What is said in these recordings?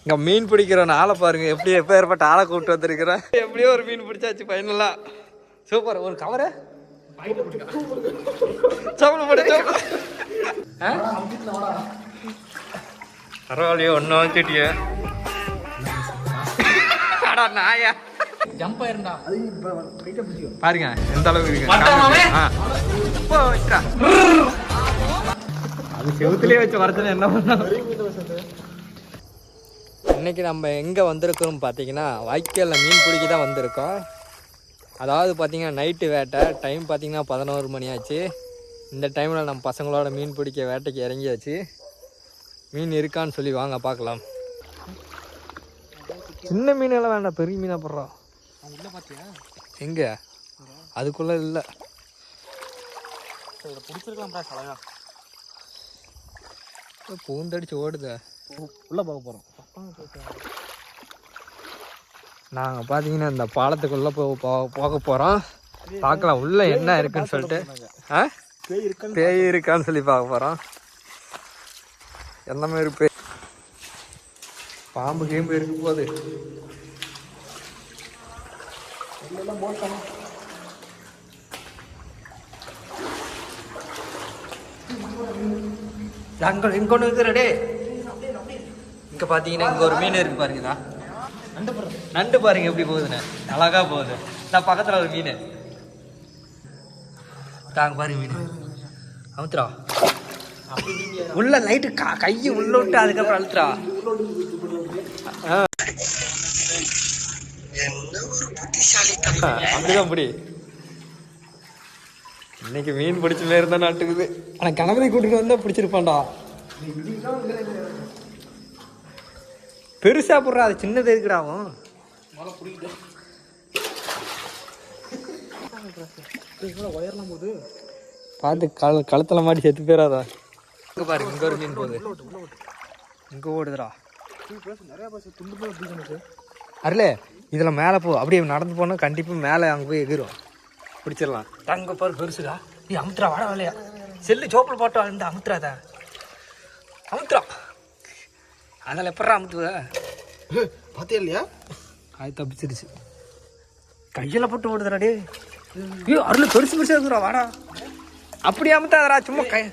இங்கே மீன் பிடிக்கிற ஆளை பாருங்க, எப்படி எப்போ ஏற்பட்ட ஆளை கூப்பிட்டு வந்துருக்கிறேன். எப்படியோ ஒரு மீன் பிடிச்சாச்சு ஃபைனலா. சூப்பர். ஒரு கவரு பரவாயில்லையோ ஒன்றும் வச்சுட்டிய நாயா ஜம்ப் ஆயிருந்தா பாருங்க எந்த அளவுக்கு இருக்கு. அது செவுத்துலேயே வச்சு வரதுன்னு என்ன பண்ண. இன்னைக்கு நம்ம எங்கே வந்திருக்கிறோம் பார்த்தீங்கன்னா, வாய்க்காலில் மீன் பிடிக்க தான் வந்திருக்கோம். அதாவது பார்த்தீங்கன்னா நைட்டு வேட்டை டைம் பார்த்தீங்கன்னா 11 மணி ஆச்சு. இந்த டைமில் நம்ம பசங்களோட மீன் பிடிக்க வேட்டைக்கு இறங்கியாச்சு. மீன் இருக்கான்னு சொல்லி வாங்க பார்க்கலாம். சின்ன மீனெல்லாம் வேண்டாம், பெரிய மீனாக போடுறோம். எங்கே அதுக்குள்ளே இல்லை பிடிச்சிருக்கலாம். பூந்தடிச்சு ஓடுத உள்ளே பார்க்க போகிறோம். நாங்கள் பார்த்தீங்கன்னா இந்த பாலத்துக்குள்ளே போக போகிறோம். பார்க்கலாம் உள்ள என்ன இருக்குன்னு சொல்லிட்டு. பேய் இருக்கான்னு சொல்லி பார்க்க போகிறோம். எந்த மாதிரி பேய், பாம்பு கேம்பு இருக்கு போது. இங்க ஒன்று இருக்கிறடே. இங்கே பார்த்தீங்கன்னா இங்கே ஒரு மீன் இருக்கு பாருங்கதா. நண்டு பாருங்க எப்படி போகுதுன்னு, அழகா போகுது. நான் பக்கத்துல ஒரு மீன் தாங்க பாருங்க. மீன் அமுத்துறா உள்ள லைட்டு கையை உள்ள விட்டு அதுக்கப்புறம் அழுத்துறா. அப்படிதான் பிடி. இன்னைக்கு மீன் பிடிச்ச மாரி இருந்தா நாட்டுக்குது. ஆனா கணவரை கூட்டிட்டு வந்தா பிடிச்சிருப்பான்டா. பெருசா போடுறா, அது சின்னது இருக்குடாவும். பார்த்து கழுத்துல மாட்டி செத்து போயிடாதா. இங்க பாருங்க இங்க ஒரு மீன் போகுது, இங்க ஓடுதுடா. அருளே இதுல மேல போ, அப்படியே நடந்து போனா கண்டிப்பா மேல அங்க போய் எகிரும், பிடிச்சிடலாம். தங்க பாரு பெருசுடா. நீ அமுத்துறா வாடா வேலையா. செல்லு சோப்பில் போட்டா இந்த அமுத்துறாத அமுத்துறா. அதனால எப்படா அமுத்துவ பாத்தியா இல்லையா? அது தப்பிச்சிருச்சு. கையில போட்டு ஓடுதுடாடே. ஐயோ அருள் பெருசு பெருசா இருக்குறா வாடா. அப்படி அமுத்தாதரா சும்மா கை.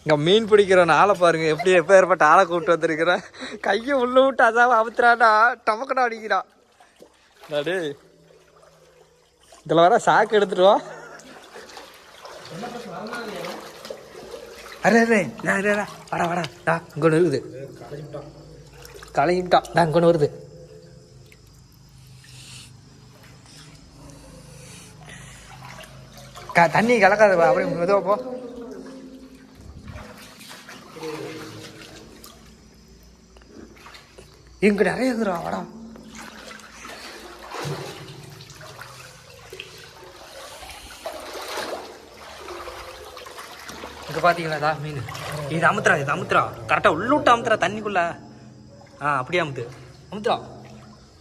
இங்கே மீன் பிடிக்கிற ஆளை பாருங்க, எப்படி எப்போ ஏற்பட்ட ஆளை கூப்பிட்டு வந்துருக்கிறேன். கையை உள்ள விட்டு அதான் அமுத்துறாடா, டமக்கடா அடிக்கிறான். டே இதில் வர சாக்கு எடுத்துட்டு வா. அரே அரே வாடா வாடா டா. இங்கே ஒன்று இருக்குது, களையிட்டான். நான் இங்கே ஒன்று வருது. தண்ணி கலக்காத, அப்படியே மெதுவா போ. இங்க நிறைய இருக்குறா வாடா. இங்க பாத்தீங்களா மீன். இது அமுத்துறா, இது அமுத்துறா கரெக்டா உள்ள விட்டு அமுத்துறா தண்ணிக்குள்ள. அப்படியே அமுத்து அமுத்துறா.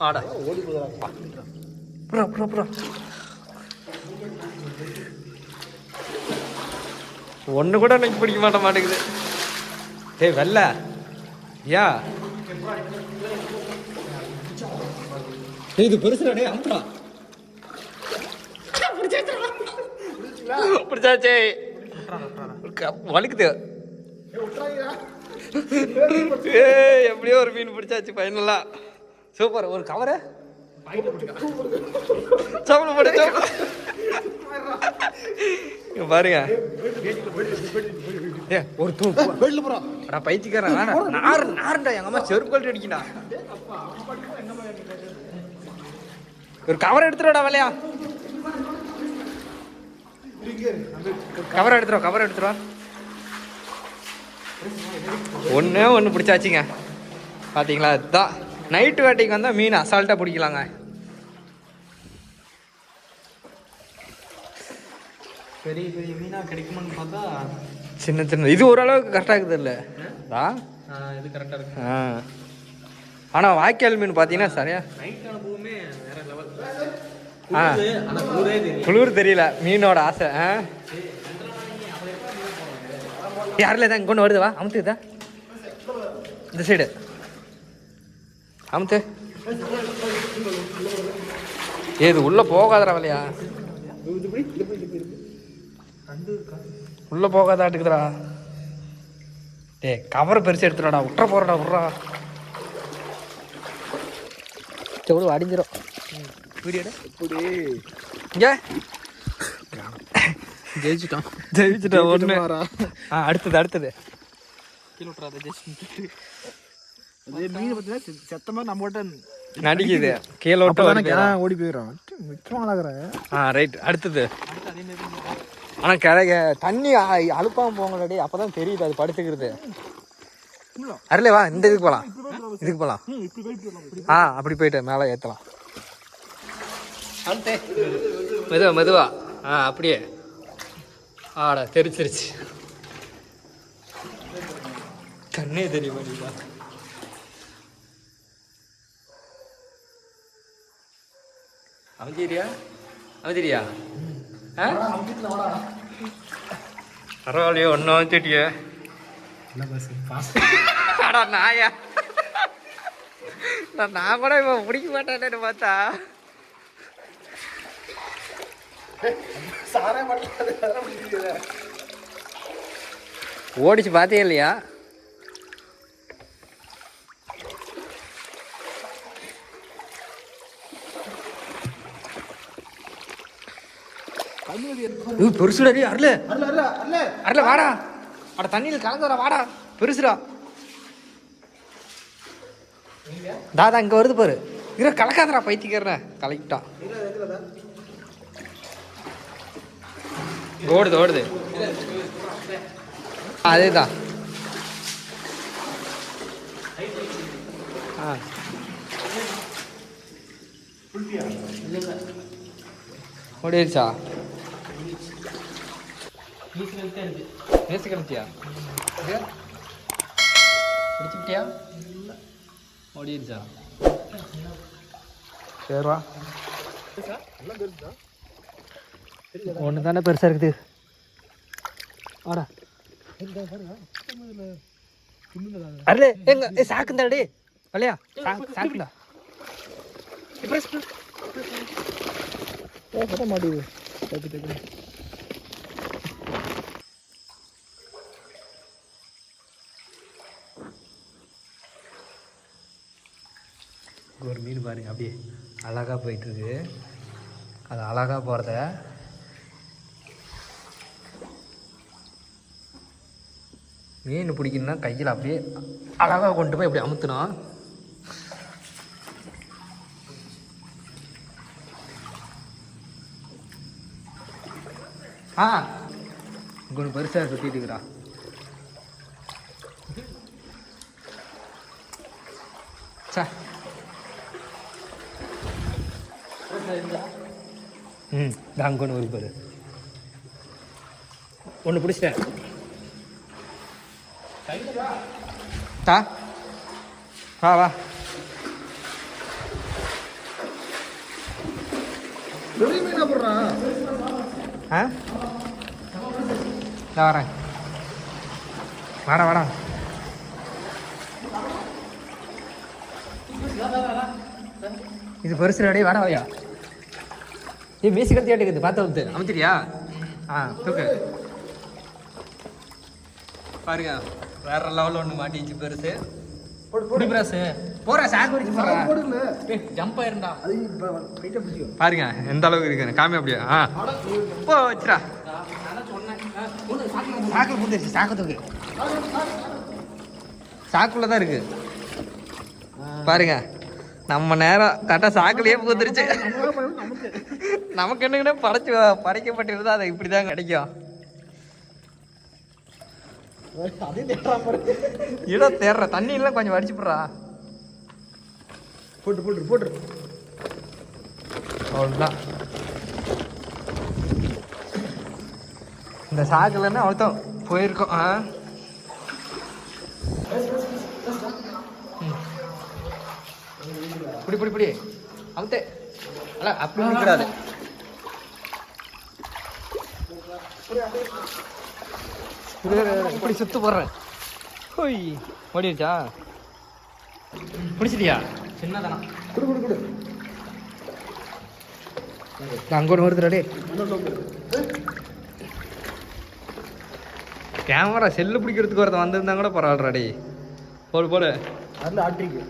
ஆடா ஓடி புறா புறா புறா. ஒன்று கூட எனக்கு பிடிக்க மாட்டேங்குது. ஏய் வெள்ள யா இது பெருசுடா. அமுத்துறா பிடிச்சாச்சே வலிக்குது. எப்படியோ ஒரு மீன் பிடிச்சாச்சு ஃபைனலா. சூப்பர். ஒரு கவரு பாருங்க. ஒரு பைத்தியக்காரன் நாருண்டா. எங்க அம்மா செருப்பு அடிக்கா. ஒரு கவரை எடுத்துடா வேலையா. கவரை எடுத்துருவா, கவரை எடுத்துருவா. ஒன்று பிடிச்சாச்சுங்க. பார்த்தீங்களா, இதுதான் நைட்டு வேட்டைக்கு வந்தால் மீன் அசால்ட்டாக பிடிக்கலாங்க. பெரிய பெரிய மீனாக கிடைக்குமான்னு பார்த்தா சின்ன சின்ன இது ஓரளவுக்கு கரெக்டாக இருக்குது இல்லை இது கரெக்டாக இருக்கு. ஆனால் வாய்க்கால் மீன் பார்த்தீங்கன்னா சரியா நைட் அனுபவமே வேற லெவல். குளிர் தெரியல மீனோட ஆசை. யாரில் தான் கொண்டு வருதுவா அமுத்துதா இந்த சைடு. அமுத்து. ஏது உள்ள போகாதடா வலையா, உள்ள போகாதாட்டுக்குதுடா. டே கவரை பெருசு எடுத்துடாடா, விட்ற போறடா விட்றா. எவ்வளோ அடிஞ்சிடும் வீடியோட. எப்படி இங்கே ஜெயிச்சிட்டோம் ஒன்று. அடுத்தது கீழே விட்றாத ஜெயிச்சு. அதே மீன் பார்த்தீங்கன்னா செத்தமாக நம்ம கிட்ட நடிக்குது, கீழே விட்டு ஓடி போயிடும். ரைட். அடுத்தது ஆனால் தண்ணி அழுப்பாமல் போங்கடாடி, அப்போ தான் தெரியுது அது படுத்துக்கிறது. அருளே வா, இந்த இதுக்கு போகலாம். அப்படி போயிட்டு மேலே ஏற்றலாம். மெதுவா அப்படியே. ஆடா தெரிச்சிருச்சு, கண்ணே தெரிய மாட்டேங்குதா. அவதிரியா பரவாயில்லையோ ஒன்றும் வந்துட்டிய. ஆடா நாயா, நான் கூட இப்போ பிடிக்க மாட்டேன்னு பார்த்தா. ஓடிச்சு பார்த்தே இல்லையா? பெருசுடா அருள வாடா. அட தண்ணியில் கலந்துடா வாடா, பெருசுடா. தாதா இங்க வருது பாரு. இரு கலக்காதடா பைத்திக்கிறேன், கலக்கிட்டான். ஓடுது அதேதான். ஓடிடுச்சா? நேசு கழிச்சியா? பிடிச்சிட்டியா? ஓடிடுச்சா? சரிவா, ஒன்று தானே பெருசாக இருக்குது. ஆடா அரே எங்க சாக்குந்தாடே வலையா, சாக்குண்டா. மாட்டேங்குது. ஒரு மீன் பாருங்க அப்படியே அழகாக போயிட்டுருக்கு. அது அழகாக போகிறத மீன் பிடிக்கணுன்னா கையில் அப்படியே அழகாக கொண்டு போய் அப்படி அமுத்தணும். இங்கே ஒன்று பெருசாக சுற்றிட்டு இருக்கிறா. அங்கே ஒன்று ஒரு பேர் ஒன்று பிடிச்சிட்டேன். வா வரேன். வாடா இது பெருசு அடையே. வாடா வையா, மேசி கழுத்து கேட்டுக்குது. பார்த்து வந்து அமைச்சிரியா? தூக்கு பாருங்க, வேற லெவலில் ஒன்று மாட்டிச்சு பெருசு. பிராசு போற சாக்கு வரைக்கும் ஜம்ப் ஆயிருந்தா பாருங்க எந்த அளவுக்கு இருக்கு. காமி அப்படியே போ வச்சுரா. சாக்கு பூந்துருச்சு, சாக்கு தூக்கு. சாக்குள்ளதான் இருக்கு பாருங்க. நம்ம நேரம் கரெக்டாக சாக்குலயே பூந்துருச்சு. நமக்கு என்னங்கன்னா படைக்கப்பட்டிருந்தா அது இப்படிதான் கிடைக்கும். இடம் தேடுற தண்ணி எல்லாம் கொஞ்சம் வடிச்சு போடுறா. போட்டு அவ்வளோதான். இந்த சாக்குலன்னா அவ்வளோதான் போயிருக்கோம். புடி அவுத்தே அல்ல அப்படி நிற்கிறாது. இப்படி சுத்து போடுறேன். ஓடிடுச்சா? பிடிச்சிட்டியா? சின்னதானா குடு குடு குடு. அங்கோடு வருதுடா. கேமரா செல்லு பிடிக்கிறதுக்கு ஒருத்தன் வந்திருந்தா கூட பரவாயில்லடா. போடு போடு. அதில் ஆட்ரிக்கு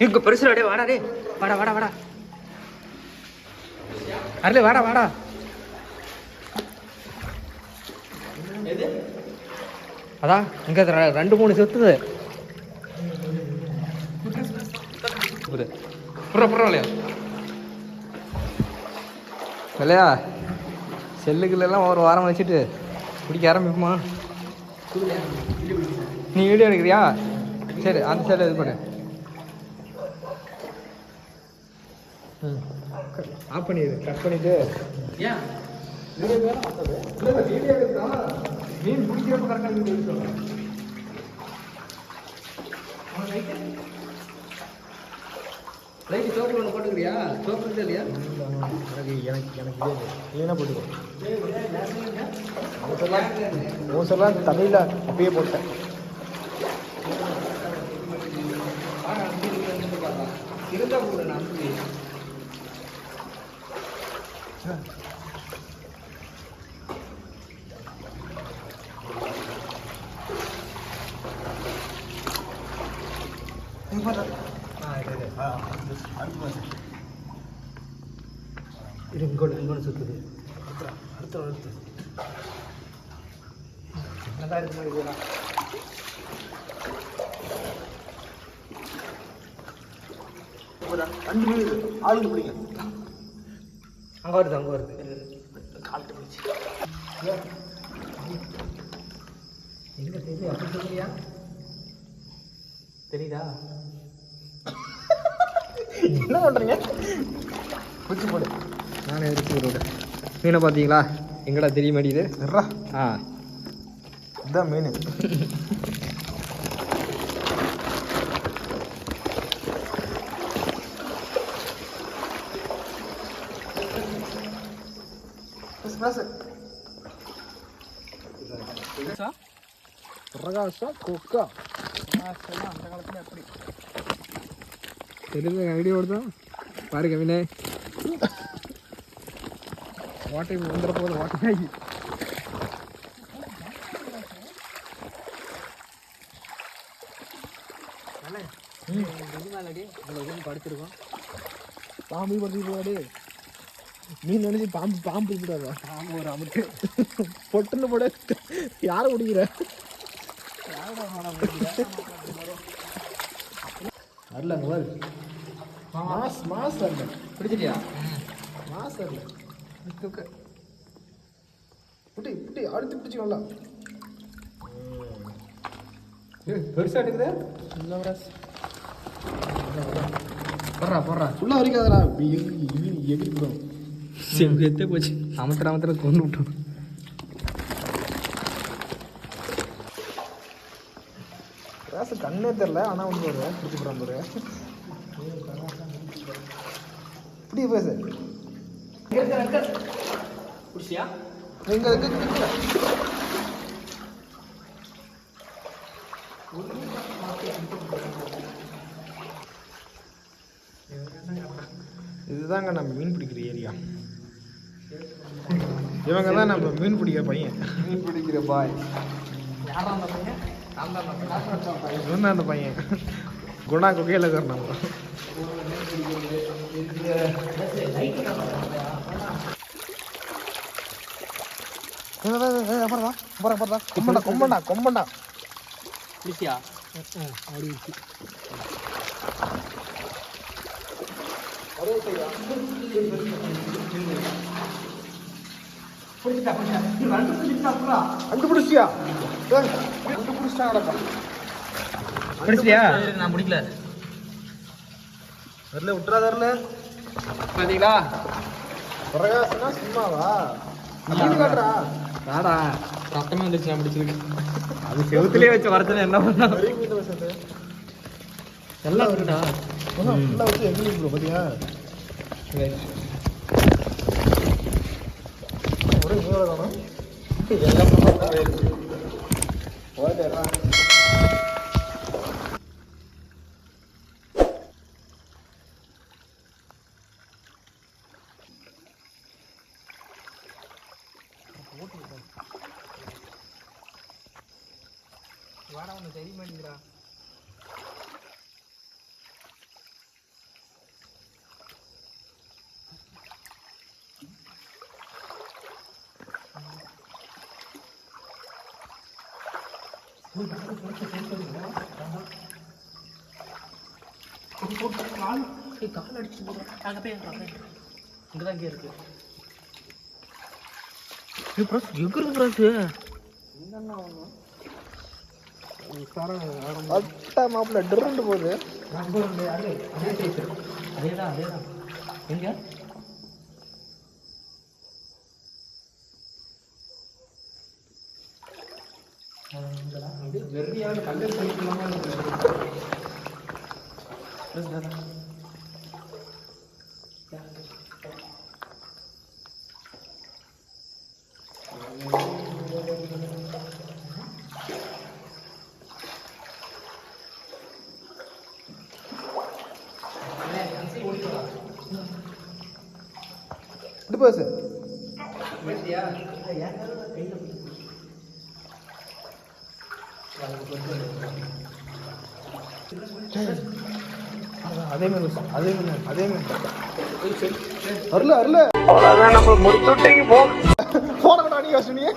இங்கே பெருசுடா. டே வாடா. டே வாடா வாடா வாடா. அருளே வாடா வாடா. அதான் இங்கே 2-3 செத்துது. புறா இல்லையா செல்லுக்குள்ளெல்லாம் ஒரு வாரம் வச்சுட்டு பிடிக்க ஆரம்பிக்குமா? நீ வீடியோ எடுக்கிறியா? சரி அந்த சைடு இது பண்ணு. ஆஃப் பண்ணிடு. கட் பண்ணிட்டு ஏன் வீடியோ எடுத்தா மீன் பிடிக்கிறப்ப கரெக்டாக வீடியோ எடுத்து லைட்டு சோப்பு ஒன்று போட்டுக்கிறியா? சோப்பு இருக்கு இல்லையா? எனக்கு க்ளீனாக போட்டுக்கோ. மோசெல்லாம் தமிழில் அப்படியே போட்டேன். இருந்தா போடு. நான் இங்கோடு சுற்றுது. அடுத்த என்னதான் இருக்கு மாதிரி போகலாம். ஆளுந்து பிடிங்க. அங்கே வருது கால்ட்டு பிடிச்சி எங்கே தெரியுது? அப்படி சொல்லுறியா? தெரியுதா? என்ன பண்ணுறீங்க? பிடிச்சி போடு. நானே எடுத்து விடுவேன். மீனை பார்த்தீங்களா? எங்கடா தெரிய மாட்டேங்குது. ஆ இதுதான் மீன். பிரகாஷா கொக்கா அந்த காலத்தில் எப்படி தெரியுது? ஐடியா ஓடுதான் பாருங்க. மீனே வாட்டை வந்துட போகுது. வாட்டையாகி படுத்துருக்கோம். பாம்பு படுத்துட்டு போகாது. மீன் நினைச்சு பாம்பு இருக்காதா? பாம்பு ஒரு அமுட்டு பொட்டுன்னு போட யாரை பிடிக்கிற? வரல மாஸ் வரல. பிடிச்சிட்டியா? மாஸ் வரல. புட்டி புட்டி அடுத்து பிடிச்சிக்கோங்களா? பெருசா எடுக்குது. போடுறா ஃபுல்லாக வரைக்காதடா. எகிரி போடும். செவ்வத்தே போச்சு. அமத்திர கொண்டு விட்டோம். ராசு கண்ணே தெரில. ஆனால் வந்து ஒரு பிடிச்சி போகிறான் ஒரு இப்படி பேசு. பிடிச்சியா? எங்க இதுதாங்க நம்ம மீன் பிடிக்கிற ஏரியா. இவங்க தான் நம்ம மீன் பிடிக்கிற பையன். மீன் பிடிக்கிற பாய். இவன் அந்த பையன் குணா குகையில் இருக்கிற நம்ம. கொம்பண்டா பிடிச்சியா? அப்படி நான் பிடிக்கல. வரல விட்டுறா தரல. பாத்தீங்களா? பிரகாசனா சும்மாவா? ராடா சத்தமே வந்துச்சு. நான் பிடிச்சிருக்கேன். அது செவுத்துலேயே வச்சு வரதுன்னு என்ன பண்ணா? எல்லாம் இருக்குடா. ஃபுல்லாக வச்சு எங்கே ப்ரோ பார்த்தியா? ஒரே மூணு காணும். எல்லாம் வாடா ஒன்று தெரிய மாட்டேங்கிறா. கால் அடிச்சு அங்கே போய் இங்கதான் இங்கே இருக்கு. எகுறது ப்ரஸ் மாப்பிள்ள டிரெண்ட் போகுது. அதேதான் அதேதான். எங்க வெறியான கல்லு போயிக்கலாமா? பஸ் அதே மாதிரி அதே மாதிரி அதே மாதிரி வரல வரல நம்ம முடிச்சுட்டீங்க. போன கொண்டா நீ யோசனையே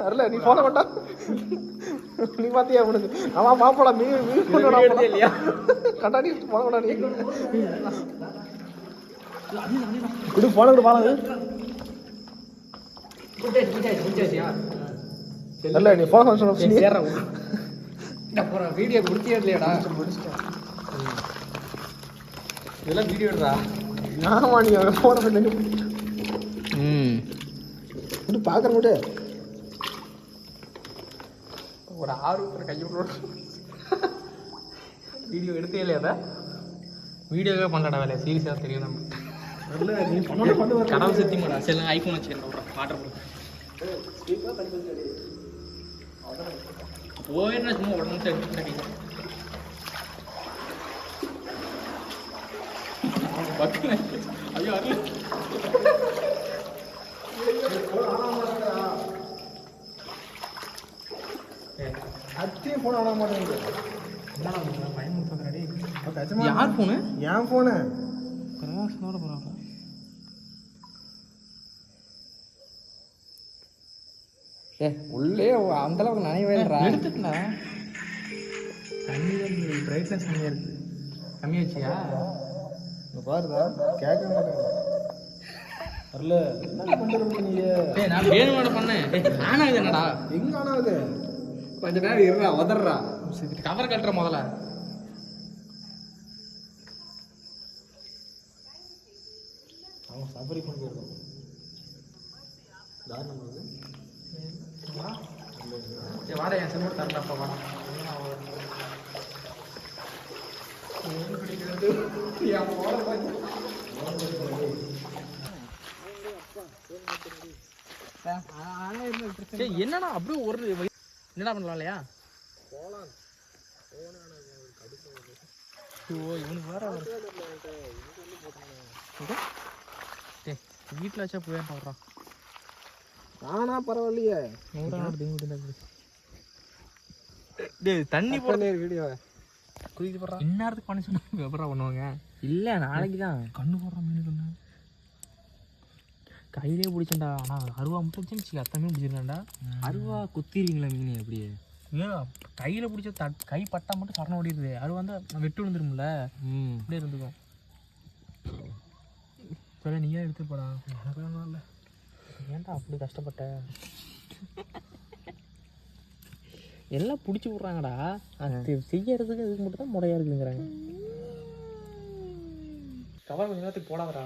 வரல. நீ போன கொண்டா நீ பாத்தியா உனக்கு அவன் மாப்படா மீன் இல்லையா கண்டாடி போன கொண்டா நீ இது போன கூட பாலாது இல்ல. நீ போன வீடியோ முடிச்சே இல்லையாடா? இதெல்லாம் வீடியோ எடுறா. ஆமா நீ போன பண்ணி பாக்குற கூட ஒரு 6 கையை வீடியோ எடுத்தே இல்லையாடா? வீடியோவே பண்ணடா வேலை சீரியஸாக தெரியும். நம்ம கடவுள் சத்தி மாடா சரி ஐஃபோன் வச்சுருக்கேன் ஆர்டர் பண்ண போயிடுறா சும்மா உடனே எடுத்துக்கிட்டேன். ஐயோ அது அத்தையும் போன் ஆட மாட்டேங்குது. யார் போனு? என் போனு பிரகாசனோட போறாங்க. உள்ளே அந்த அளவுக்கு நினைவே எடுத்துட்டா தண்ணி பிரைட்னஸ் கம்மியா இருக்கு. கம்மியாச்சியா பாருதா கேட்க மாட்டேங்க வரல. என்ன பண்றது நீ? நான் வேணுமாட பண்ணேன். ஆனாகுது என்னடா? எங்க ஆனாகுது? கொஞ்ச நேரம் இருடா உதறா. கவர் கட்டுற முதல்ல. அவன் சபரி கொண்டு போயிருக்கான். தாரணம் வருது. வாடா என் செல்வம் தரலாப்பா வாடா. என்னடா அப்படியே ஒரு என்னடா பண்ணலாம் இல்லையா? இவனுக்கு வேற வீட்டில் வச்சா போய் வர்றான். நானா பரவாயில்லையே. தண்ணி போட வீடியோ குதிக்க போடுறான். இந்நேரத்துக்கு பண்ணி சொன்னா வியாபாரம் பண்ணுவாங்க. இல்லை நாளைக்கு தான் கண்ணு போடுறான். மீன் கண்ணு கையிலே பிடிச்சேன்டா. ஆனால் அருவா முட்டைச்சு அத்தமே பிடிச்சிருக்கேன்டா. அருவா குத்திடுவீங்களா மீன் எப்படியே? ஏன் கையில் பிடிச்ச கை பட்டா மட்டும் சரணம் ஓடிடுது. அருவா இருந்தால் வெட்டு விழுந்துரும்ல. அப்படியே இருந்துக்கும். சரி நீயே எடுத்து போடா. எனக்கு இல்லை. ஏன்டா அப்படி கஷ்டப்பட்ட? எல்லாம் பிடிச்சி விட்றாங்கடா. செய்யறதுக்கு இதுக்கு மட்டும் தான் முறையாக இருக்குங்கிறாங்க. கவர் கொஞ்ச நேரத்துக்கு போடாதடா.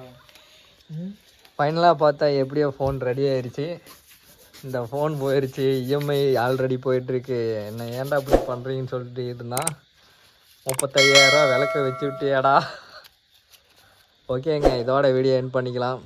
ஃபைனலாக பார்த்தா எப்படியோ ஃபோன் ரெடி ஆயிடுச்சு. இந்த ஃபோன் போயிடுச்சு. இஎம்ஐ ஆல்ரெடி போயிட்டுருக்கு. என்ன ஏன்டா அப்படி பண்ணுறீங்கன்னு சொல்லிட்டு இருந்தான். 35,000 விளக்க வச்சு விட்டியாடா. ஓகேங்க, இதோட வீடியோ எண்ட் பண்ணிக்கலாம்.